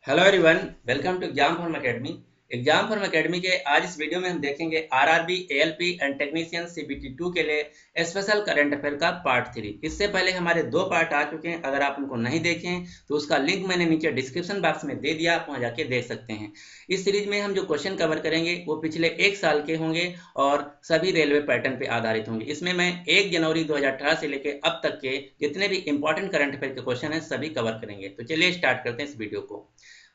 Hello everyone, welcome to exam form academy. Exam form academy के आज इस video में हम देखेंगे RRB, ALP and technician CBT 2 के लिए स्पेशल करंट अफेयर का पार्ट 3। इससे पहले हमारे दो पार्ट आ चुके हैं। अगर आप उनको नहीं देखें तो उसका लिंक मैंने नीचे डिस्क्रिप्शन बॉक्स में दे दिया, आप वहां जाके देख सकते हैं। इस सीरीज में हम जो क्वेश्चन कवर करेंगे वो पिछले 1 साल के होंगे और सभी रेलवे पैटर्न पे आधारित होंगे। इसमें मैं 1 जनवरी 2018 से लेकर अब तक के जितने भी इंपॉर्टेंट करंट अफेयर के क्वेश्चन हैं सभी कवर करेंगे। तो चलिए स्टार्ट करते हैं इस वीडियो को।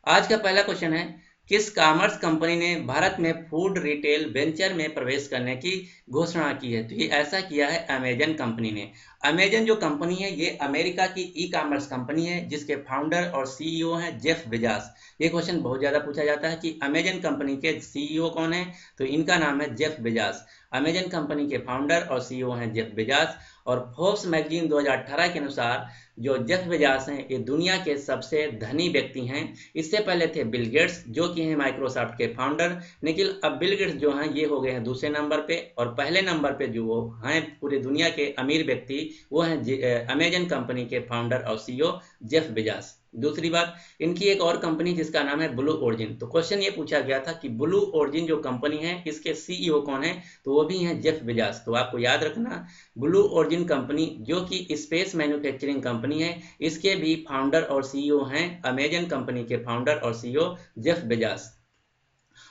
आज का पहला क्वेश्चन है, किस कॉमर्स कंपनी ने भारत में फूड रिटेल वेंचर में प्रवेश करने की घोषणा की है? तो ये ऐसा किया है अमेजन कंपनी ने। अमेजन जो कंपनी है ये अमेरिका की ई कॉमर्स कंपनी है जिसके फाउंडर और सीईओ हैं जेफ बेजोस। ये क्वेश्चन बहुत ज्यादा पूछा जाता है कि अमेजन कंपनी के सीईओ कौन है, तो इनका नाम है जेफ बेजोस। अमेजन कंपनी के फाउंडर और सीईओ हैं जेफ बेजोस। और फोर्ब्स मैगजीन 2018 के अनुसार जो जेफ बेजोस हैं ये दुनिया के सबसे धनी व्यक्ति हैं। इससे पहले थे बिल गेट्स जो कि हैं माइक्रोसॉफ्ट के फाउंडर, लेकिन अब बिल गेट्स जो हैं ये हो गए हैं दूसरे नंबर पे, और पहले नंबर पे जो वो हैं पूरी दुनिया के अमीर व्यक्ति वो हैं अमेजन कंपनी के फाउंडर और सीईओ जेफ बेजोस। दूसरी बात, इनकी एक और कंपनी जिसका नाम है ब्लू ओरिजिन। तो क्वेश्चन ये पूछा गया था कि ब्लू ओरिजिन जो कंपनी है इसके सीईओ कौन है, तो वो भी हैं जेफ बेजोस। तो आपको याद रखना, ब्लू ओरिजिन कंपनी जो कि स्पेस मैन्युफैक्चरिंग कंपनी है इसके भी फाउंडर और सीईओ हैं अमेजन कंपनी के फाउंडर और सीईओ जेफ बेजोस।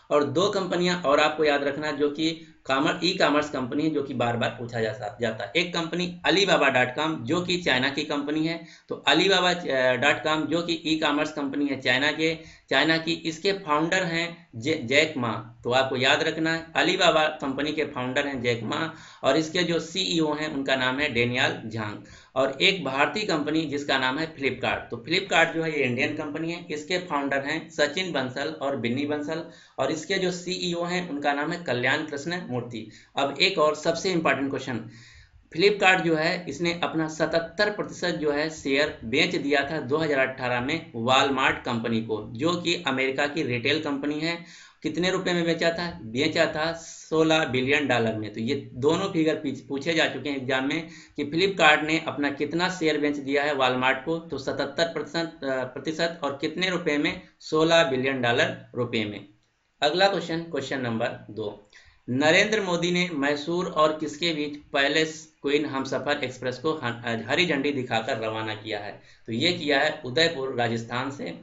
और दो कंपनियां और आपको याद रखना जो कि ई कॉमर्स कंपनी है जो कि बार बार पूछा जाता है। एक कंपनी अलीबाबा डॉट कॉम जो कि चाइना की कंपनी है। तो अलीबाबा डॉट कॉम जो कि ई कॉमर्स कंपनी है चाइना की, इसके फाउंडर हैं जैक मा। तो आपको याद रखना है अलीबाबा कंपनी के फाउंडर हैं जैक मा और इसके जो सीईओ हैं उनका नाम है डेनियल झांग। और एक भारतीय कंपनी जिसका नाम है फ्लिपकार्ट। तो फ्लिपकार्ट जो है ये इंडियन कंपनी है, इसके फाउंडर हैं सचिन बंसल और बिन्नी बंसल और इसके जो सीईओ हैं उनका नाम है कल्याण कृष्ण मूर्ति। अब एक और सबसे इंपॉर्टेंट क्वेश्चन, फ्लिपकार्ट जो है इसने अपना 77% जो है शेयर बेच दिया था 2018 में वॉलमार्ट कंपनी को जो कि अमेरिका की रिटेल कंपनी है। कितने रुपए में बेचा था 16 बिलियन डॉलर में। तो ये दोनों फिगर पूछे जा चुके हैं एग्जाम में कि फ्लिपकार्ट ने अपना कितना शेयर बेच दिया है वॉलमार्ट को, तो 77% और कितने रुपए में, 16 बिलियन डॉलर रुपए में। अगला question, question number 2, Narendra Modi ने मैसूर और किसके बीच पैलेस क्वीन हमसफर एक्सप्रेस को हरी झंडी दिखाकर रवाना किया है? तो ये किया है उदयपुर राजस्थान से।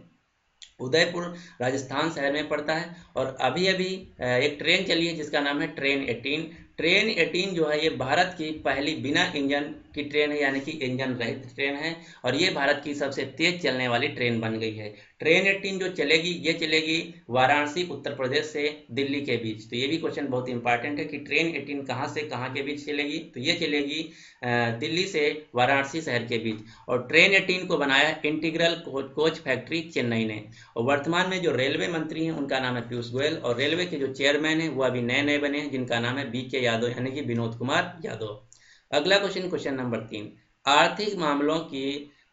उदयपुर राजस्थान शहर में पड़ता है और अभी अभी एक ट्रेन चली है जिसका नाम है ट्रेन 18। ट्रेन 18 जो है ये भारत की पहली बिना इंजन की ट्रेन है, यानी कि इंजन रहित ट्रेन है और ये भारत की सबसे तेज चलने वाली ट्रेन बन गई है। ट्रेन 18 जो चलेगी ये चलेगी वाराणसी उत्तर प्रदेश से दिल्ली के बीच। तो ये भी क्वेश्चन बहुत इंपॉर्टेंट है कि ट्रेन 18 कहाँ से कहाँ के बीच चलेगी, तो ये चलेगी दिल्ली से वाराणसी शहर के बीच। और ट्रेन 18 को बनाया इंटीग्रल कोच फैक्ट्री चेन्नई ने। और वर्तमान में जो रेलवे मंत्री हैं उनका नाम है पीयूष गोयल और रेलवे के जो चेयरमैन हैं वो अभी नए नए बने हैं जिनका नाम है बीके यादव यानी कि विनोद कुमार यादव। अगला क्वेश्चन, क्वेश्चन नंबर 3, आर्थिक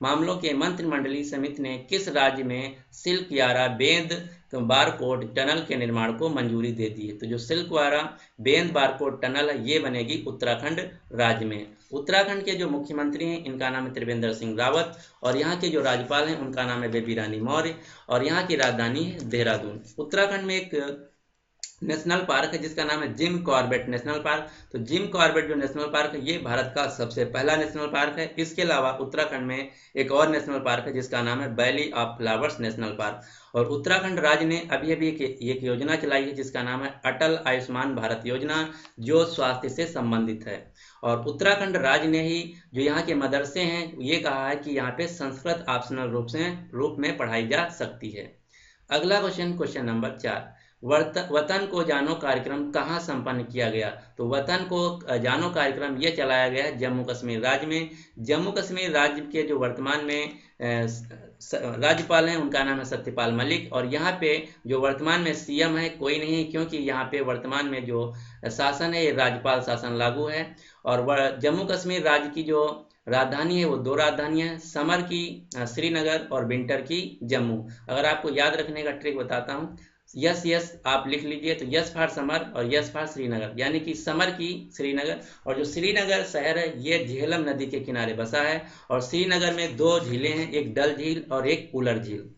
मामलों के मंत्रिमंडलीय समिति ने किस राज्य में सिल्कवारा बेंद बारकोड टनल के निर्माण को मंजूरी दे दी है? तो जो सिल्कवारा बेंद बारकोड टनल है ये बनेगी उत्तराखंड राज्य में। उत्तराखंड के जो मुख्यमंत्री हैं इनका नाम है त्रिवेंद्र सिंह रावत और यहाँ के जो राज्यपाल हैं उनका नाम है बेबी रानी मौर्य और यहाँ की राजधानी है देहरादून। उत्तराखंड में एक नेशनल पार्क है जिसका नाम है जिम कॉर्बेट नेशनल पार्क। तो जिम कॉर्बेट जो नेशनल पार्क है ये भारत का सबसे पहला नेशनल पार्क है। इसके अलावा उत्तराखंड में एक और नेशनल पार्क है जिसका नाम है valley of flowers national park. और उत्तराखंड राज्य ने अभी अभी एक योजना चलाई है जिसका नाम है अटल आयुष्मान भारत योजना जो स्वास्थ्य से संबंधित है। और उत्तराखंड राज्य ने ही जो यहाँ के मदरसे हैं ये कहा है कि यहाँ पे संस्कृत ऑप्शनल रूप में पढ़ाई जा सकती है। अगला क्वेश्चन, क्वेश्चन नंबर 4, वतन को जानो कार्यक्रम कहाँ संपन्न किया गया? तो वतन को जानो कार्यक्रम ये चलाया गया है जम्मू कश्मीर राज्य में। जम्मू कश्मीर राज्य के जो वर्तमान में राज्यपाल हैं उनका नाम है सत्यपाल मलिक और यहाँ पे जो वर्तमान में सीएम है कोई नहीं क्योंकि यहाँ पे वर्तमान में जो शासन है ये राज्यपाल शासन लागू है। और जम्मू कश्मीर राज्य की जो राजधानी है वो दो राजधानियां हैं, समर की श्रीनगर और विंटर की जम्मू। अगर आपको याद रखने का ट्रिक बताता हूँ, यस यस आप लिख लीजिए। तो यस फॉर समर और यस फॉर श्रीनगर, यानी कि समर की श्रीनगर। और जो श्रीनगर शहर है ये झेलम नदी के किनारे बसा है और श्रीनगर में दो झीलें हैं, एक डल झील और एक उलर झील।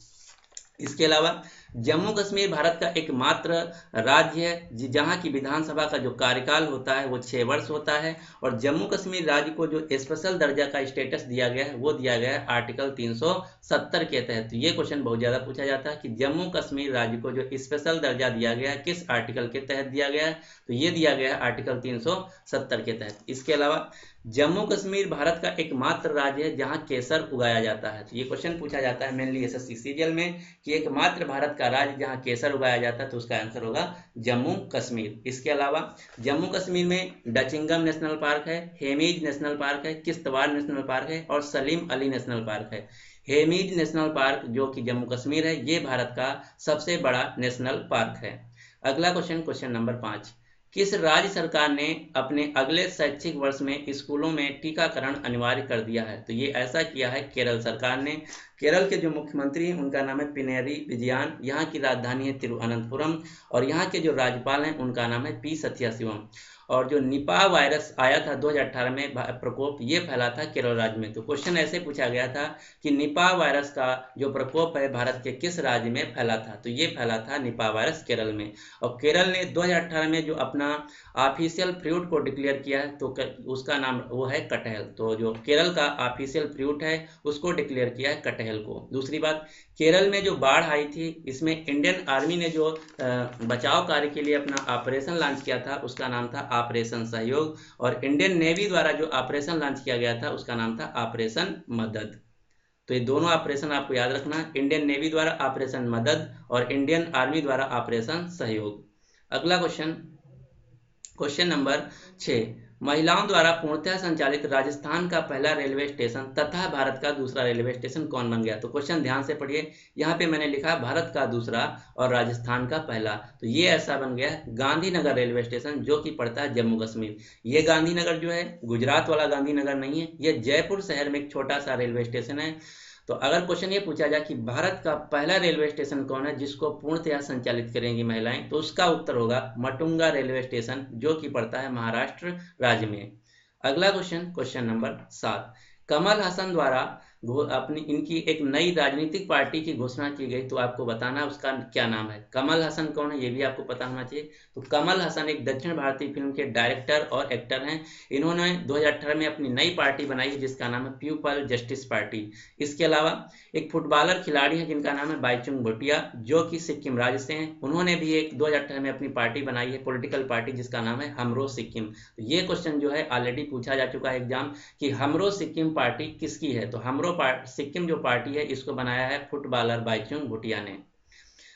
इसके अलावा जम्मू कश्मीर भारत का एकमात्र राज्य है जहां की विधानसभा का जो कार्यकाल होता है वो 6 वर्ष होता है, और जम्मू कश्मीर राज्य को जो स्पेशल दर्जा का स्टेटस दिया गया है वो दिया गया है आर्टिकल 370 के तहत। तो ये क्वेश्चन बहुत ज्यादा पूछा जाता है कि जम्मू कश्मीर राज्य को जो स्पेशल दर्जा दिया गया है किस आर्टिकल के तहत दिया गया है, तो ये दिया गया है आर्टिकल 370 के तहत। इसके अलावा जम्मू कश्मीर भारत का एकमात्र राज्य है जहां केसर उगाया जाता है। तो ये क्वेश्चन पूछा जाता है मेनली एसएससी सीजीएल में कि एकमात्र भारत का राज्य जहां केसर उगाया जाता है, तो उसका आंसर होगा जम्मू कश्मीर। इसके अलावा जम्मू कश्मीर में डचिंगम नेशनल पार्क है, हेमीज नेशनल पार्क है, किश्तवाड़ नेशनल पार्क है और सलीम अली नेशनल पार्क है। हेमीज नेशनल पार्क जो कि जम्मू कश्मीर है ये भारत का सबसे बड़ा नेशनल पार्क है। अगला क्वेश्चन, क्वेश्चन नंबर 5, किस राज्य सरकार ने अपने अगले शैक्षिक वर्ष में स्कूलों में टीकाकरण अनिवार्य कर दिया है? तो ये ऐसा किया है केरल सरकार ने। केरल के जो मुख्यमंत्री हैं उनका नाम है पिनेरी विजयन, यहाँ की राजधानी है तिरुवनंतपुरम और यहाँ के जो राज्यपाल हैं उनका नाम है पी सत्याशिवम। और जो निपाह वायरस आया था 2018 में प्रकोप, ये फैला था केरल राज्य में। तो क्वेश्चन ऐसे पूछा गया था कि निपाह वायरस का जो प्रकोप है भारत के किस राज्य में फैला था? तो ये फैला था निपाह वायरस केरल में। और केरल ने 2018 में जो अपना ऑफिशियल फ्रूट को डिक्लेयर किया है तो उसका नाम वो है कटहल। तो जो केरल का ऑफिशियल फ्रूट है उसको डिक्लेयर किया है कटहल को। दूसरी बात, केरल में जो बाढ़ आई थी इसमें इंडियन आर्मी ने जो बचाव कार्य के लिए अपना ऑपरेशन लॉन्च किया था उसका नाम था ऑपरेशन सहयोग, और इंडियन नेवी द्वारा जो ऑपरेशन लॉन्च किया गया था उसका नाम था ऑपरेशन मदद। तो ये दोनों ऑपरेशन आपको याद रखना, इंडियन नेवी द्वारा ऑपरेशन मदद और इंडियन आर्मी द्वारा ऑपरेशन सहयोग। अगला क्वेश्चन, क्वेश्चन नंबर 6, महिलाओं द्वारा पूर्णतः संचालित राजस्थान का पहला रेलवे स्टेशन तथा भारत का दूसरा रेलवे स्टेशन कौन बन गया? तो क्वेश्चन ध्यान से पढ़िए, यहाँ पे मैंने लिखा भारत का दूसरा और राजस्थान का पहला। तो ये ऐसा बन गया गांधीनगर रेलवे स्टेशन जो कि पड़ता है जम्मू कश्मीर। ये गांधीनगर जो है गुजरात वाला गांधीनगर नहीं है, ये जयपुर शहर में एक छोटा सा रेलवे स्टेशन है। तो अगर क्वेश्चन ये पूछा जाए कि भारत का पहला रेलवे स्टेशन कौन है जिसको पूर्णतया संचालित करेंगी महिलाएं, तो उसका उत्तर होगा मटुंगा रेलवे स्टेशन जो कि पड़ता है महाराष्ट्र राज्य में। अगला question, question number 7, Kamal Haasan द्वारा अपनी इनकी एक नई राजनीतिक पार्टी की घोषणा की गई, तो आपको बताना उसका क्या नाम है। कमल हसन कौन है ये भी आपको पता होना चाहिए। तो कमल हसन एक दक्षिण भारतीय फिल्म के डायरेक्टर और एक्टर हैं। इन्होंने 2018 में अपनी नई पार्टी बनाई है जिसका नाम है पीपल जस्टिस पार्टी। इसके अलावा एक फुटबॉलर खिलाड़ी है जिनका नाम है बाईचुंग भूटिया जो कि सिक्किम राज्य से हैं। उन्होंने भी एक 2018 में अपनी पार्टी बनाई है पॉलिटिकल पार्टी जिसका नाम है हमरो सिक्किम। तो ये क्वेश्चन जो है ऑलरेडी पूछा जा चुका है एग्जाम कि हमरो सिक्किम पार्टी किसकी है। तो हमरो सिक्किम जो पार्टी है इसको बनाया है फुटबॉलर बाईचुंग भूटिया ने।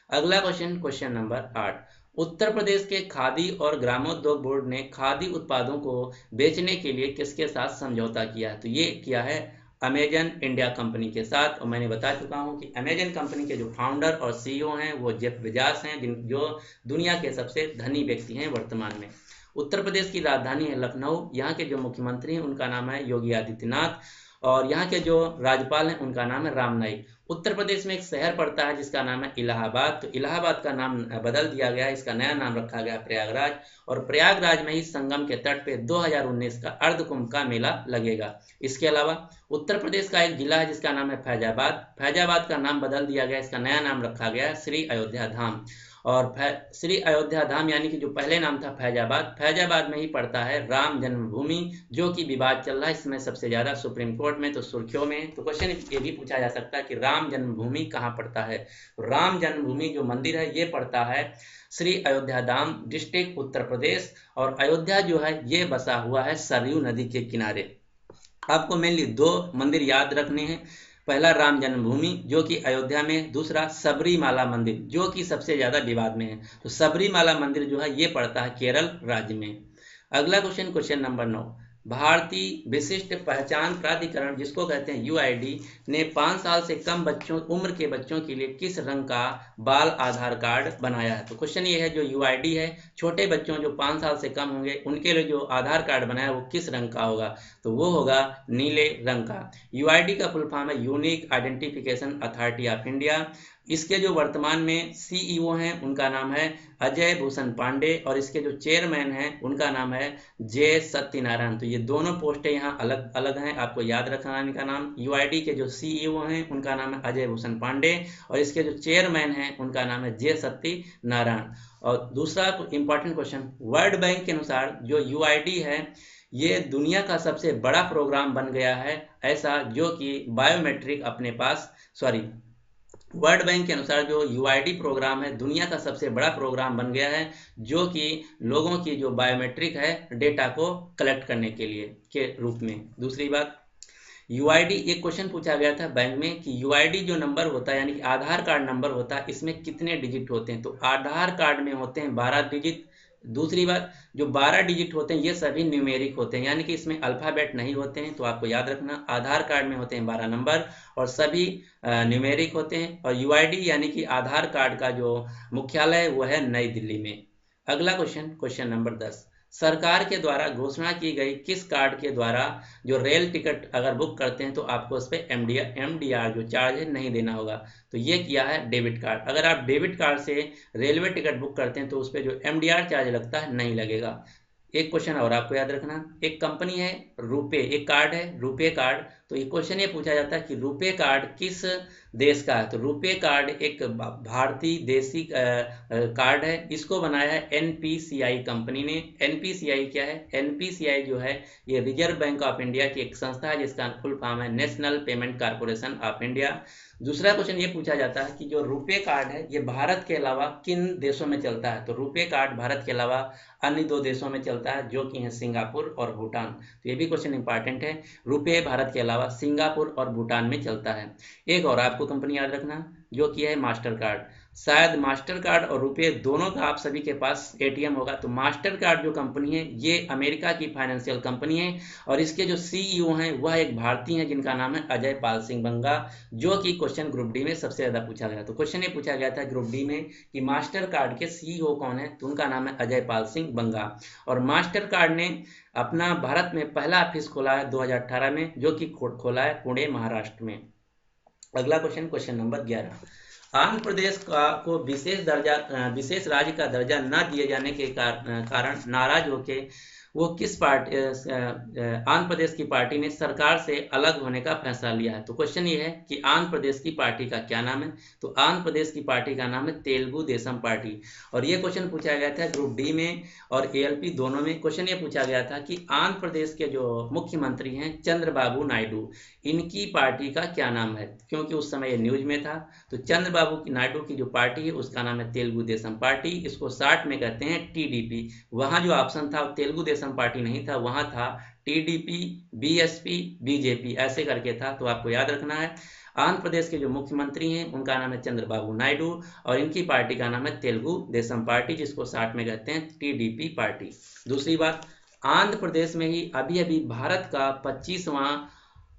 अगला question, question number 8, Uttar Pradesh के खादी और ग्रामोद्योग बोर्ड ने खादी उत्पादों को बेचने के लिए किसके साथ समझौता किया है? तो ये किया है अमेजन इंडिया कंपनी के साथ। और मैंने बता चुका हूं कि अमेजन कंपनी के जो फाउंडर और सीईओ हैं वो जेफ बेजोस हैं जो दुनिया के सबसे धनी व्यक्ति हैं वर्तमान में। उत्तर प्रदेश की राजधानी है लखनऊ, यहाँ के जो मुख्यमंत्री हैं उनका नाम है योगी आदित्यनाथ और यहाँ के जो राज्यपाल हैं उनका नाम है राम नाईक। उत्तर प्रदेश में एक शहर पड़ता है जिसका नाम है इलाहाबाद। तो इलाहाबाद का नाम बदल दिया गया, इसका नया नाम रखा गया प्रयागराज। और प्रयागराज में ही संगम के तट पे 2019 का अर्धकुंभ का मेला लगेगा। इसके अलावा उत्तर प्रदेश का एक जिला है जिसका नाम है फैजाबाद। फैजाबाद का नाम बदल दिया गया, इसका नया नाम रखा गया श्री अयोध्या धाम। और श्री अयोध्या धाम यानी कि जो पहले नाम था फैजाबाद, फैजाबाद में ही पड़ता है राम जन्मभूमि जो कि विवाद चल रहा है इसमें सबसे ज्यादा सुप्रीम कोर्ट में तो सुर्खियों में। तो क्वेश्चन ये भी पूछा जा सकता है कि राम जन्मभूमि कहाँ पड़ता है। राम जन्मभूमि जो मंदिर है ये पड़ता है श्री अयोध्या धाम डिस्ट्रिक्ट उत्तर प्रदेश। और अयोध्या जो है ये बसा हुआ है सरयू नदी के किनारे। आपको मेनली 2 मंदिर याद रखने हैं, पहला राम जन्मभूमि जो कि अयोध्या में, दूसरा सबरीमाला मंदिर जो कि सबसे ज्यादा विवाद में है। तो सबरीमाला मंदिर जो है ये पड़ता है केरल राज्य में। अगला क्वेश्चन, क्वेश्चन नंबर 9, भारतीय विशिष्ट पहचान प्राधिकरण जिसको कहते हैं यूआईडी ने 5 साल से कम उम्र के बच्चों के लिए किस रंग का बाल आधार कार्ड बनाया है। तो क्वेश्चन ये है जो यूआईडी है छोटे बच्चों जो 5 साल से कम होंगे उनके लिए जो आधार कार्ड बनाया वो किस रंग का होगा, तो वो होगा नीले रंग का। यूआईडी का फुल फॉर्म है unique identification authority of India. इसके जो वर्तमान में सीईओ हैं उनका नाम है अजय भूषण पांडे और इसके जो चेयरमैन हैं उनका नाम है जे सत्यनारायण। तो ये दोनों पोस्टें यहाँ अलग अलग हैं, आपको याद रखना इनका नाम। यूआईडी के जो सीईओ हैं उनका नाम है अजय भूषण पांडे और इसके जो चेयरमैन हैं उनका नाम है जे सत्ती नारायण। और दूसरा इंपॉर्टेंट क्वेश्चन, वर्ल्ड बैंक के अनुसार जो यूआईडी है ये दुनिया का सबसे बड़ा प्रोग्राम बन गया है ऐसा, जो कि बायोमेट्रिक अपने पास वर्ल्ड बैंक के अनुसार जो यूआईडी प्रोग्राम है दुनिया का सबसे बड़ा प्रोग्राम बन गया है, जो कि लोगों की जो बायोमेट्रिक है डेटा को कलेक्ट करने के लिए के रूप में। दूसरी बात, यूआईडी, एक क्वेश्चन पूछा गया था बैंक में कि यूआईडी जो नंबर होता है यानी कि आधार कार्ड नंबर होता है, इसमें कितने डिजिट होते हैं? तो आधार कार्ड में होते हैं 12 डिजिट। दूसरी बात, जो 12 डिजिट होते हैं ये सभी न्यूमेरिक होते हैं, यानी कि इसमें अल्फाबेट नहीं होते हैं। तो आपको याद रखना आधार कार्ड में होते हैं 12 नंबर और सभी न्यूमेरिक होते हैं। और यूआईडी यानी कि आधार कार्ड का जो मुख्यालय है वो है नई दिल्ली में। अगला क्वेश्चन, क्वेश्चन नंबर 10, सरकार के द्वारा घोषणा की गई किस कार्ड के द्वारा जो रेल टिकट अगर बुक करते हैं तो आपको उस पर एमडीआर जो चार्ज है नहीं देना होगा? तो ये किया है डेबिट कार्ड। अगर आप डेबिट कार्ड से रेलवे टिकट बुक करते हैं तो उस पर जो एमडीआर चार्ज लगता है नहीं लगेगा। एक क्वेश्चन और आपको याद रखना, एक कंपनी है रुपे, एक कार्ड है रुपे कार्ड। तो ये क्वेश्चन ये पूछा जाता है कि रुपे कार्ड किस देश का है? तो रुपे कार्ड एक भारतीय देसी कार्ड है, इसको बनाया है एनपीसीआई कंपनी ने। एनपीसीआई क्या है? एनपीसीआई जो है ये रिजर्व बैंक ऑफ इंडिया की एक संस्था है जिसका फुल फॉर्म है national payment corporation of India. दूसरा क्वेश्चन ये पूछा जाता है कि जो रुपे कार्ड है ये भारत के अलावा किन देशों में चलता है? तो रुपे कार्ड भारत के अलावा अन्य 2 देशों में चलता है जो कि हैं सिंगापुर और भूटान। तो ये भी क्वेश्चन इंपॉर्टेंट है, रुपे भारत के अलावा सिंगापुर और भूटान में चलता है। एक और आपको कंपनी याद रखना जो कि है मास्टर कार्ड। शायद मास्टर कार्ड और रुपए दोनों का आप सभी के पास एटीएम होगा। तो मास्टर कार्ड जो कंपनी है ये अमेरिका की फाइनेंशियल कंपनी है और इसके जो सीईओ हैं वह एक भारतीय हैं जिनका नाम है अजय पाल सिंह बंगा, जो कि क्वेश्चन ग्रुप डी में सबसे ज्यादा पूछा गया। तो क्वेश्चन ये पूछा गया था ग्रुप डी में कि मास्टर कार्ड के सीईओ कौन है? तो उनका नाम है अजय पाल सिंह बंगा। और मास्टर कार्ड ने अपना भारत में पहला ऑफिस खोला है 2018 में, जो कि खोला है पुणे महाराष्ट्र में। अगला question, question number 11, Andhra Pradesh को विशेष राज्य का दर्जा न दिए जाने के कारण नाराज होके वो किस पार्टी आंध्र प्रदेश की पार्टी ने सरकार से अलग होने का फैसला लिया है? तो क्वेश्चन ये है कि आंध्र प्रदेश की पार्टी का क्या नाम है? तो आंध्र प्रदेश की पार्टी का नाम है तेलुगु देशम पार्टी। और ये क्वेश्चन पूछा गया था ग्रुप डी में और एएलपी दोनों में। क्वेश्चन ये पूछा गया था कि आंध्र प्रदेश के जो मुख्यमंत्री हैं चंद्रबाबू नायडू, इनकी पार्टी का क्या नाम है? क्योंकि उस समय ये न्यूज में था। तो चंद्रबाबू नायडू की जो पार्टी है उसका नाम है तेलुगु देशम पार्टी, इसको शार्ट में कहते हैं टीडीपी। वहां जो ऑप्शन था तेलुगु देशम पार्टी नहीं था, वहां था टीडीपी, बीएसपी, बीजेपी, ऐसे करके था। तो आपको याद रखना है आंध्र प्रदेश के जो मुख्यमंत्री हैं उनका नाम है चंद्रबाबू नायडू और इनकी पार्टी का नाम है तेलुगु देशम पार्टी, जिसको शार्ट में कहते हैं टीडीपी पार्टी। दूसरी बात, आंध्र प्रदेश में ही अभी अभी भारत का 25वां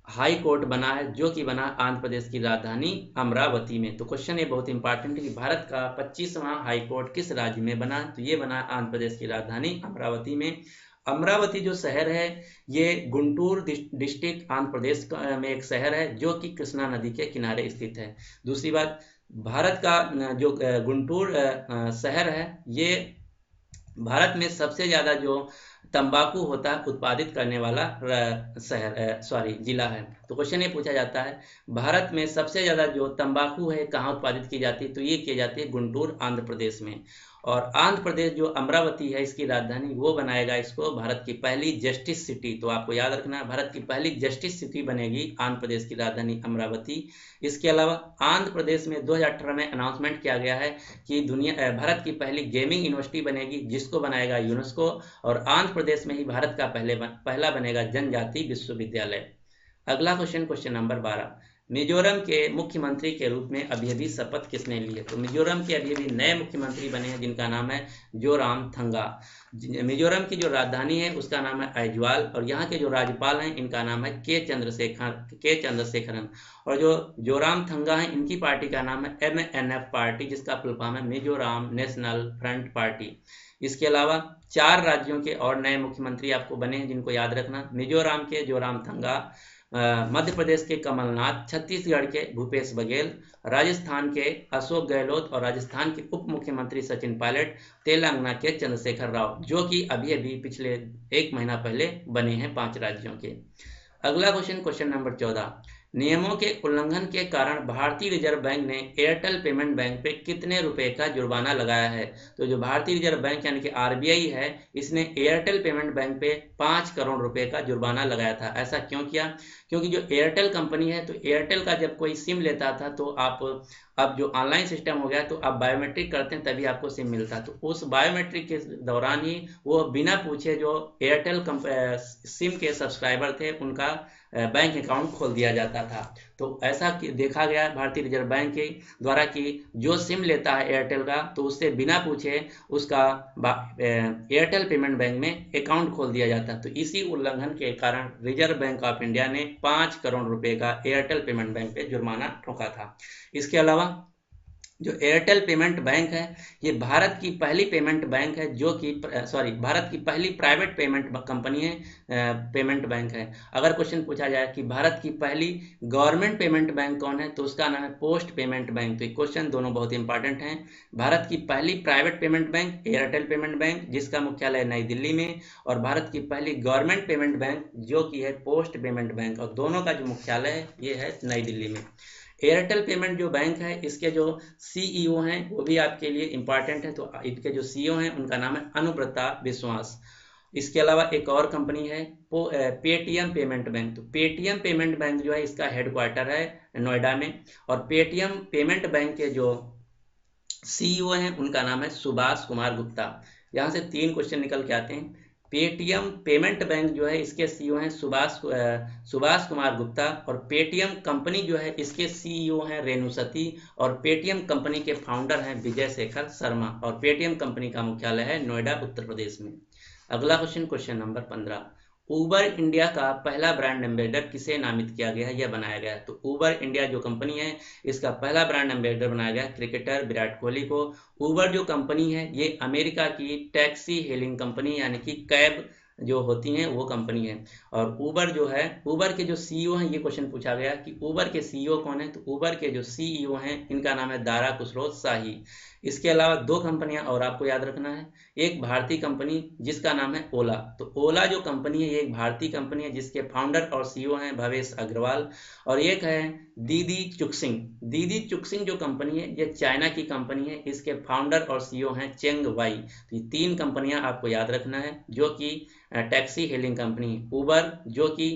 हाई कोर्ट बना है, जो कि बना आंध्र प्रदेश की राजधानी अमरावती में। तो क्वेश्चन ये बहुत इंपॉर्टेंट है कि भारत का 25वां हाई कोर्ट किस राज्य में बना? तो ये बना आंध्र प्रदेश की राजधानी अमरावती में। अमरावती जो शहर है ये गुंटूर डिस्ट्रिक्ट आंध्र प्रदेश में एक शहर है जो कि कृष्णा नदी के किनारे स्थित है। दूसरी बात, भारत का जो गुंटूर शहर है ये भारत में सबसे ज्यादा जो तंबाकू होता है उत्पादित करने वाला जिला है। तो क्वेश्चन ये पूछा जाता है भारत में सबसे ज्यादा जो तंबाकू है कहाँ उत्पादित की जाती है? तो ये की जाती है गुंटूर आंध्र प्रदेश में। और आंध्र प्रदेश जो अमरावती है इसकी राजधानी, वो बनाएगा इसको भारत की पहली जस्टिस सिटी। तो आपको याद रखना है भारत की पहली जस्टिस सिटी बनेगी आंध्र प्रदेश की राजधानी अमरावती। इसके अलावा आंध्र प्रदेश में 2018 में अनाउंसमेंट किया गया है कि भारत की पहली गेमिंग यूनिवर्सिटी बनेगी जिसको बनाएगा यूनेस्को। और आंध्र प्रदेश में ही भारत का पहला बनेगा जनजाति विश्वविद्यालय। अगला क्वेश्चन, क्वेश्चन नंबर 12, मिजोरम के मुख्यमंत्री के रूप में अभी अभी शपथ किसने ली है? तो मिजोरम के अभी अभी नए मुख्यमंत्री बने हैं जिनका नाम है जोरामथंगा। मिजोरम की जो राजधानी है उसका नाम है आइजवाल और यहाँ के जो राज्यपाल हैं इनका नाम है के चंद्रशेखरन। और जो जोरामथंगा है इनकी पार्टी का नाम है MNF पार्टी, जिसका फुल फॉर्म है मिजोरम नेशनल फ्रंट पार्टी। इसके अलावा 4 राज्यों के और नए मुख्यमंत्री आपको बने हैं जिनको याद रखना, मिजोरम के जोरामथंगा, मध्य प्रदेश के कमलनाथ, छत्तीसगढ़ के भूपेश बघेल, राजस्थान के अशोक गहलोत और राजस्थान के उप मुख्यमंत्री सचिन पायलट, तेलंगाना के चंद्रशेखर राव, जो कि अभी अभी पिछले 1 महीना पहले बने हैं 5 राज्यों के। अगला क्वेश्चन नंबर 14, नियमों के उल्लंघन के कारण भारतीय रिजर्व बैंक ने एयरटेल पेमेंट बैंक पे कितने रुपए का जुर्माना लगाया है? तो जो भारतीय रिजर्व बैंक यानी कि आरबीआई है, इसने एयरटेल पेमेंट बैंक पे 5 करोड़ रुपए का जुर्माना लगाया था। ऐसा क्यों किया? क्योंकि जो एयरटेल कंपनी है, तो एयरटेल का जब कोई सिम लेता था तो अब जो ऑनलाइन सिस्टम हो गया, तो आप बायोमेट्रिक करते हैं तभी आपको सिम मिलता। तो उस बायोमेट्रिक के दौरान ही वो बिना पूछे जो एयरटेल सिम के सब्सक्राइबर थे उनका बैंक अकाउंट खोल दिया जाता था। तो ऐसा देखा गया भारतीय रिजर्व बैंक के द्वारा कि जो सिम लेता है एयरटेल का, तो उससे बिना पूछे उसका एयरटेल पेमेंट बैंक में अकाउंट खोल दिया जाता। तो इसी उल्लंघन के कारण रिजर्व बैंक ऑफ इंडिया ने 5 करोड़ रुपए का एयरटेल पेमेंट बैंक पे जुर्माना ठोका था। इसके अलावा जो एयरटेल पेमेंट बैंक है, ये भारत की पहली पेमेंट बैंक है, जो कि भारत की पहली प्राइवेट पेमेंट कंपनी है, पेमेंट बैंक है। अगर क्वेश्चन पूछा जाए कि भारत की पहली गवर्नमेंट पेमेंट बैंक कौन है, तो उसका नाम है पोस्ट पेमेंट बैंक। तो ये क्वेश्चन दोनों बहुत इंपॉर्टेंट हैं। भारत की पहली private payment bank Airtel payment bank, जिसका मुख्यालय नई दिल्ली में, और भारत की पहली गवर्नमेंट पेमेंट बैंक जो कि है पोस्ट पेमेंट बैंक, और दोनों का जो मुख्यालय है ये है नई दिल्ली में। एयरटेल पेमेंट जो बैंक है, इसके जो सीईओ हैं वो भी आपके लिए इंपॉर्टेंट है। तो इनके जो सीईओ हैं उनका नाम है अनुव्रता विश्वास। इसके अलावा एक और कंपनी है पेटीएम पेमेंट बैंक। तो पेटीएम पेमेंट बैंक जो है, इसका हेडक्वार्टर है नोएडा में, और पेटीएम पेमेंट बैंक के जो सीईओ हैं उनका नाम है सुभाष कुमार गुप्ता। यहाँ से 3 क्वेश्चन निकल के आते हैं। पेटीएम पेमेंट बैंक जो है, इसके सीईओ हैं सुभाष कुमार गुप्ता, और पेटीएम कंपनी जो है इसके सीईओ हैं रेणु सती, और पेटीएम कंपनी के फाउंडर हैं विजय शेखर शर्मा, और पेटीएम कंपनी का मुख्यालय है नोएडा उत्तर प्रदेश में। अगला क्वेश्चन नंबर 15, उबर इंडिया का पहला ब्रांड एम्बेसडर किसे नामित किया गया है या बनाया गया है? तो उबर इंडिया जो कंपनी है, इसका पहला ब्रांड एम्बेसडर बनाया गया क्रिकेटर विराट कोहली को। उबर जो कंपनी है, ये अमेरिका की टैक्सी हेलिंग कंपनी यानी कि कैब जो होती हैं वो कंपनी है। और उबर जो है, उबर के जो सीईओ हैं, ये क्वेश्चन पूछा गया कि उबर के सीईओ कौन है? तो उबर के जो सीईओ हैं इनका नाम है दारा खुसरो शाही। इसके अलावा 2 कंपनियां और आपको याद रखना है। एक भारतीय कंपनी जिसका नाम है ओला। तो ओला जो कंपनी है, ये एक भारतीय कंपनी है जिसके फाउंडर और सीईओ हैं भवेश अग्रवाल। और एक है दीदी चुक्सिंग। दीदी चुक्सिंग जो कंपनी है, ये चाइना की कंपनी है, इसके फाउंडर और सीईओ हैं चेंग वाई। तो ये 3 कंपनियां आपको याद रखना है, जो कि टैक्सी हेलिंग कंपनी। उबर जो कि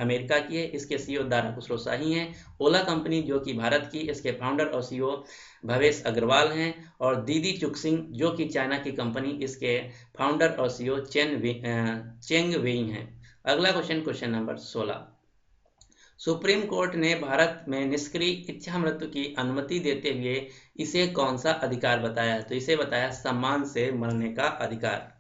अमेरिका की है, इसके सीईओ दारा खुसरो शाही हैं। ओला कंपनी जो कि भारत की, इसके फाउंडर और सीईओ भवेश अग्रवाल हैं। और दीदी चुक्सिंग जो कि चाइना की कंपनी, इसके फाउंडर और सीईओ चेंग वेई हैं। अगला क्वेश्चन नंबर 16, सुप्रीम कोर्ट ने भारत में निष्क्रिय इच्छा मृत्यु की अनुमति देते हुए इसे कौन सा अधिकार बताया है? तो इसे बताया सम्मान से मरने का अधिकार।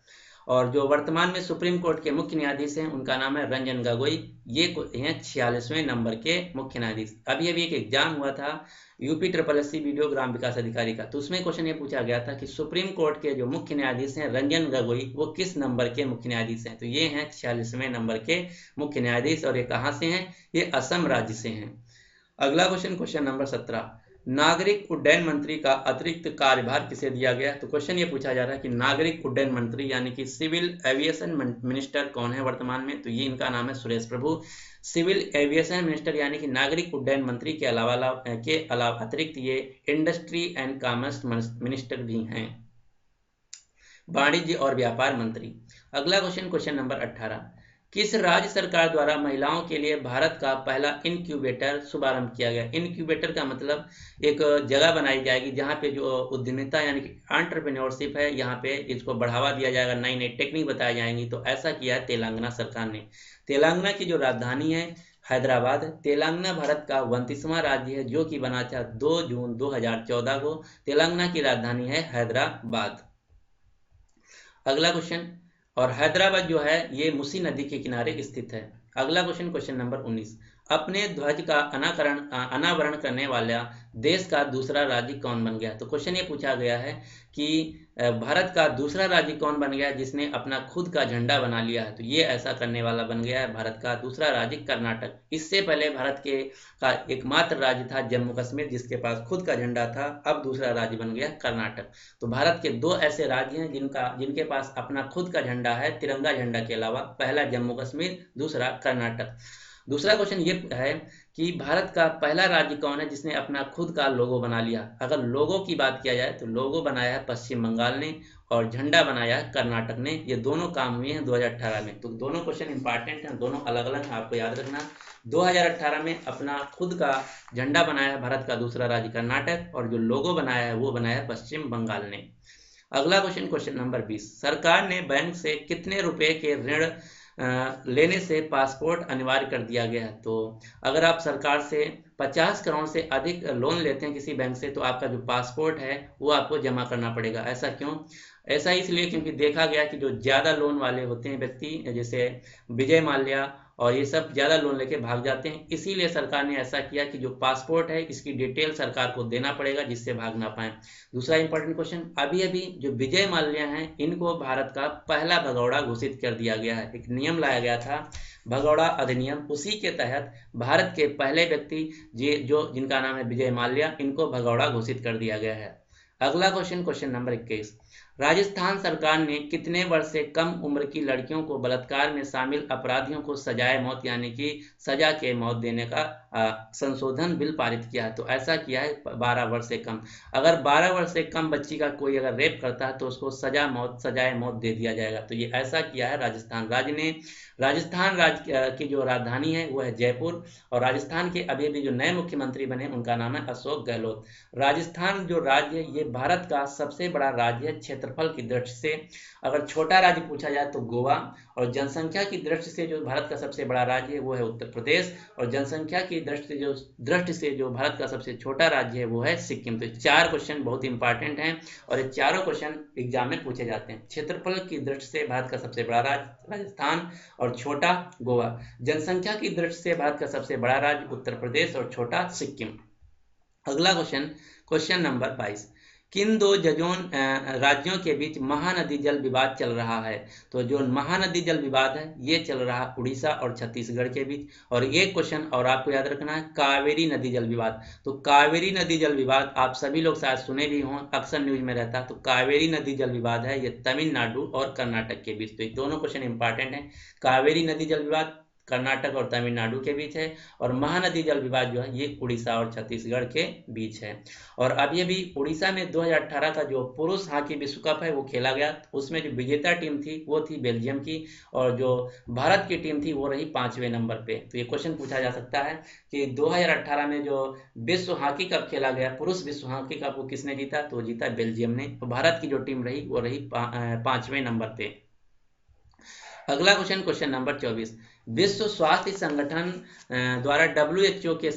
और जो वर्तमान में सुप्रीम कोर्ट के मुख्य न्यायाधीश हैं उनका नाम है रंजन गोगोई। ये हैं 46वें नंबर के मुख्य न्यायाधीश। अभी एक एग्जाम हुआ था यूपी SSSC वीडियो ग्राम विकास अधिकारी का, तो उसमें क्वेश्चन ये पूछा गया था कि सुप्रीम कोर्ट के जो मुख्य न्यायाधीश हैं रंजन गोगोई, वो किस नंबर के मुख्य न्यायाधीश हैं? तो ये हैं 46वें नंबर के मुख्य न्यायाधीश, और ये कहाँ से हैं? ये असम राज्य से हैं। अगला क्वेश्चन नंबर 17, नागरिक उड्डयन मंत्री का अतिरिक्त कार्यभार किसे दिया गया? तो क्वेश्चन ये पूछा जा रहा है कि नागरिक उड्डयन मंत्री यानी कि सिविल एविएशन मिनिस्टर कौन है वर्तमान में? तो ये इनका नाम है सुरेश प्रभु। सिविल एविएशन मिनिस्टर यानी कि नागरिक उड्डयन मंत्री के अलावा अतिरिक्त ये इंडस्ट्री एंड कॉमर्स मिनिस्टर भी हैं, वाणिज्य और व्यापार मंत्री। अगला क्वेश्चन नंबर 18, किस राज्य सरकार द्वारा महिलाओं के लिए भारत का पहला इनक्यूबेटर शुभारंभ किया गया? इनक्यूबेटर का मतलब एक जगह बनाई जाएगी जहां पे जो उद्यमिता यानी कि एंटरप्रेन्योरशिप है, यहाँ पे इसको बढ़ावा दिया जाएगा, नई नई टेक्निक बताई जाएंगी। तो ऐसा किया है तेलंगाना सरकार ने। तेलंगाना की जो राजधानी है हैदराबाद। तेलंगाना भारत का 29वां राज्य है जो कि बना था 2 जून 2014 को। तेलंगाना की राजधानी है हैदराबाद। अगला क्वेश्चन, और हैदराबाद जो है ये मूसी नदी के किनारे स्थित है। अगला क्वेश्चन नंबर 19, अपने ध्वज का अनावरण करने वाला देश का दूसरा राज्य कौन बन गया? तो क्वेश्चन ये पूछा गया है कि भारत का दूसरा राज्य कौन बन गया जिसने अपना खुद का झंडा बना लिया है? तो ये ऐसा करने वाला बन गया है भारत का दूसरा राज्य कर्नाटक। इससे पहले भारत के का एकमात्र राज्य था जम्मू कश्मीर जिसके पास खुद का झंडा था, अब दूसरा राज्य बन गया कर्नाटक। तो भारत के दो ऐसे राज्य हैं जिनके पास अपना खुद का झंडा है तिरंगा झंडा के अलावा, पहला जम्मू कश्मीर, दूसरा कर्नाटक। दूसरा क्वेश्चन ये है कि भारत का पहला राज्य कौन है जिसने अपना खुद का लोगो बना लिया? अगर लोगो की बात किया जाए तो लोगो बनाया है पश्चिम बंगाल ने और झंडा बनाया है कर्नाटक ने। ये दोनों काम हुए हैं 2018 में। तो दोनों क्वेश्चन इंपॉर्टेंट हैं, दोनों अलग अलग हैं, आपको याद रखना। 2018 में अपना खुद का झंडा बनाया है भारत का दूसरा राज्य कर्नाटक और जो लोगो बनाया है वो बनाया है पश्चिम बंगाल ने। अगला क्वेश्चन, क्वेश्चन नंबर 20, सरकार ने बैंक से कितने रुपए के ऋण लेने से पासपोर्ट अनिवार्य कर दिया गया है? तो अगर आप सरकार से 50 करोड़ से अधिक लोन लेते हैं किसी बैंक से तो आपका जो पासपोर्ट है वो आपको जमा करना पड़ेगा। ऐसा क्यों? ऐसा इसलिए क्योंकि देखा गया कि जो ज़्यादा लोन वाले होते हैं व्यक्ति, जैसे विजय माल्या और ये सब ज़्यादा लोन लेके भाग जाते हैं, इसीलिए सरकार ने ऐसा किया कि जो पासपोर्ट है इसकी डिटेल सरकार को देना पड़ेगा जिससे भाग ना पाए। दूसरा इंपॉर्टेंट क्वेश्चन, अभी अभी जो विजय माल्या हैं इनको भारत का पहला भगौड़ा घोषित कर दिया गया है। एक नियम लाया गया था भगौड़ा अधिनियम, उसी के तहत भारत के पहले व्यक्ति जिनका नाम है विजय माल्या, इनको भगौड़ा घोषित कर दिया गया है। अगला क्वेश्चन, क्वेश्चन नंबर 21, राजस्थान सरकार ने कितने वर्ष से कम उम्र की लड़कियों को बलात्कार में शामिल अपराधियों को सजाए मौत यानी कि सजा के मौत देने का संशोधन बिल पारित किया है? तो ऐसा किया है 12 वर्ष से कम। अगर 12 वर्ष से कम बच्ची का कोई अगर रेप करता है तो उसको सजाए मौत दे दिया जाएगा। तो ये ऐसा किया है राजस्थान राज्य ने। राजस्थान राज्य की जो राजधानी है वो है जयपुर और राजस्थान के अभी अभी जो नए मुख्यमंत्री बने उनका नाम है अशोक गहलोत। राजस्थान जो राज्य है ये भारत का सबसे बड़ा राज्य है क्षेत्रफल की दृष्टि से। अगर छोटा राज्य पूछा जाए तो गोवा, और जनसंख्या की दृष्टि से जो भारत का सबसे बड़ा राज्य है वो है उत्तर प्रदेश, और जनसंख्या की दृष्टि से जो भारत का सबसे छोटा राज्य है वो है सिक्किम। तो 4 क्वेश्चन बहुत इंपॉर्टेंट हैं और ये चारों क्वेश्चन एग्जाम में पूछे जाते हैं। क्षेत्रफल की दृष्टि से भारत का सबसे बड़ा राज्य राजस्थान और छोटा गोवा। जनसंख्या की दृष्टि से भारत का सबसे बड़ा राज्य उत्तर प्रदेश और छोटा सिक्किम। अगला क्वेश्चन, क्वेश्चन नंबर 22, किन दो राज्यों के बीच महानदी जल विवाद चल रहा है? तो जो महानदी जल विवाद है ये चल रहा है उड़ीसा और छत्तीसगढ़ के बीच। और एक क्वेश्चन और आपको याद रखना है, कावेरी नदी जल विवाद। तो कावेरी नदी जल विवाद आप सभी लोग शायद सुने भी हों, अक्सर न्यूज में रहता है। तो कावेरी नदी जल विवाद है ये तमिलनाडु और कर्नाटक के बीच। तो ये दोनों क्वेश्चन इंपॉर्टेंट हैं। कावेरी नदी जल विवाद कर्नाटक और तमिलनाडु के बीच है और महानदी जल विवाद जो है ये उड़ीसा और छत्तीसगढ़ के बीच है। और अभी अभी उड़ीसा में 2018 का जो पुरुष हॉकी विश्व कप है वो खेला गया, उसमें जो विजेता टीम थी वो थी बेल्जियम की और जो भारत की टीम थी वो रही 5वें नंबर पे। तो ये क्वेश्चन पूछा जा सकता है कि 2018 में जो विश्व हॉकी कप खेला गया, पुरुष विश्व हॉकी कप, वो किसने जीता? तो जीता बेल्जियम ने। तो भारत की जो टीम रही वो रही 5वें नंबर पे। अगला क्वेश्चन, क्वेश्चन नंबर 24, विश्व स्वास्थ्य संगठन द्वारा WHO के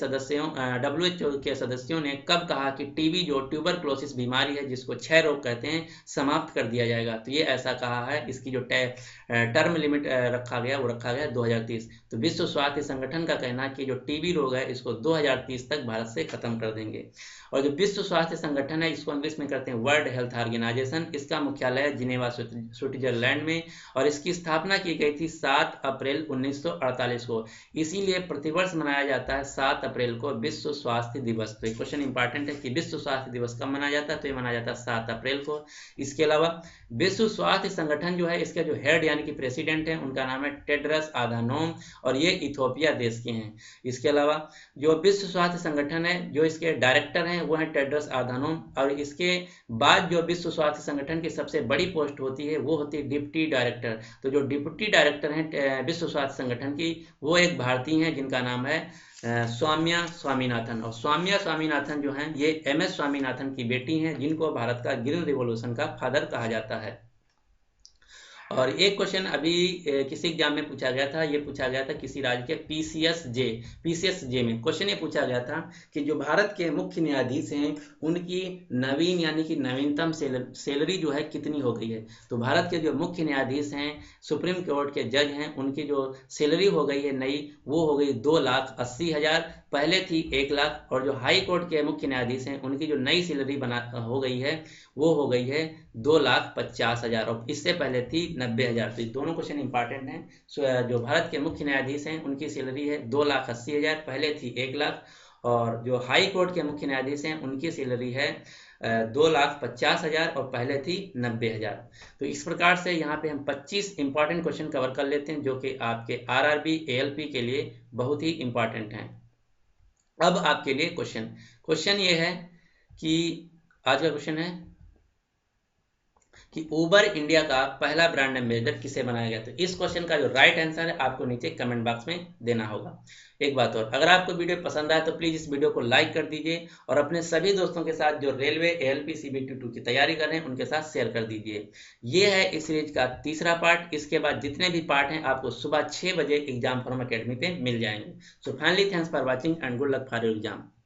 सदस्यों ने कब कहा कि टीबी जो ट्यूबरक्लोसिस बीमारी है जिसको क्षय रोग कहते हैं समाप्त कर दिया जाएगा? तो ये ऐसा कहा है, इसकी जो टर्म लिमिट रखा गया वो रखा गया 2030। तो विश्व स्वास्थ्य संगठन का कहना है कि जो टीबी रोग है इसको 2030 तक भारत से खत्म कर देंगे। और जो विश्व स्वास्थ्य संगठन है इसको इंग्लिश में करते हैं वर्ल्ड हेल्थ ऑर्गेनाइजेशन, इसका मुख्यालय है जिनेवा स्विट्जरलैंड में और इसकी स्थापना की गई थी 7 अप्रैल 1948 को। इसीलिए प्रतिवर्ष मनाया जाता है 7 अप्रैल को विश्व स्वास्थ्य दिवस। तो क्वेश्चन इंपॉर्टेंट है कि विश्व स्वास्थ्य दिवस कब मनाया जाता है? तो ये मनाया जाता है 7 अप्रैल को। इसके अलावा विश्व स्वास्थ्य संगठन जो है इसका जो हेड यानी कि प्रेसिडेंट है उनका नाम है टेड्रस आधानोम और ये इथियोपिया देश के हैं। इसके अलावा जो विश्व स्वास्थ्य संगठन है जो इसके डायरेक्टर हैं वो है टेड्रस आधानोम और इसके बाद जो विश्व स्वास्थ्य संगठन की सबसे बड़ी पोस्ट होती है वो होती है डिप्टी डायरेक्टर। तो जो डिप्टी डायरेक्टर हैं विश्व स्वास्थ्य संगठन की वो एक भारतीय हैं जिनका नाम है सौम्या स्वामीनाथन। और सौम्या स्वामीनाथन जो हैं ये MS स्वामीनाथन की बेटी हैं जिनको भारत का ग्रीन रिवॉल्यूशन का फादर कहा जाता है। और एक क्वेश्चन अभी किसी एग्जाम में पूछा गया था, ये पूछा गया था किसी राज्य के पीसीएस जे में क्वेश्चन ये पूछा गया था कि जो भारत के मुख्य न्यायाधीश हैं उनकी नवीन यानी कि नवीनतम सैलरी जो है कितनी हो गई है। तो भारत के जो मुख्य न्यायाधीश हैं, सुप्रीम कोर्ट के जज हैं, उनकी जो सैलरी हो गई है नई, वो हो गई 2,80,000, पहले थी 1,00,000। और जो हाई कोर्ट के मुख्य न्यायाधीश हैं उनकी जो नई सैलरी बना हो गई है वो हो गई है 2,50,000, और इससे पहले थी 90,000। तो दोनों क्वेश्चन इंपॉर्टेंट हैं। जो भारत के मुख्य न्यायाधीश हैं उनकी सैलरी है 2,80,000, पहले थी 1,00,000। और जो हाई कोर्ट के मुख्य न्यायाधीश हैं उनकी सैलरी है 2,50,000 और पहले थी 90,000। तो इस प्रकार से यहाँ पे हम 25 इंपॉर्टेंट क्वेश्चन कवर कर लेते हैं जो कि आपके आरआरबी एएलपी के लिए बहुत ही इंपॉर्टेंट हैं। अब आपके लिए क्वेश्चन ये है कि आज का क्वेश्चन है कि उबर इंडिया का पहला ब्रांड एम्बेसडर किसे बनाया गया। तो इस क्वेश्चन का जो राइट आंसर है आपको नीचे कमेंट बॉक्स में देना होगा। एक बात और, अगर आपको वीडियो पसंद आए तो प्लीज इस वीडियो को लाइक कर दीजिए और अपने सभी दोस्तों के साथ जो रेलवे एएलपी CBT2 की तैयारी कर रहे हैं उनके साथ शेयर कर दीजिए। ये है इस सीरीज का तीसरा पार्ट। इसके बाद जितने भी पार्ट हैं आपको सुबह 6 बजे एग्जाम फॉर्म अकेडमी पे मिल जाएंगे। So finally thanks for watching and good luck for your exam.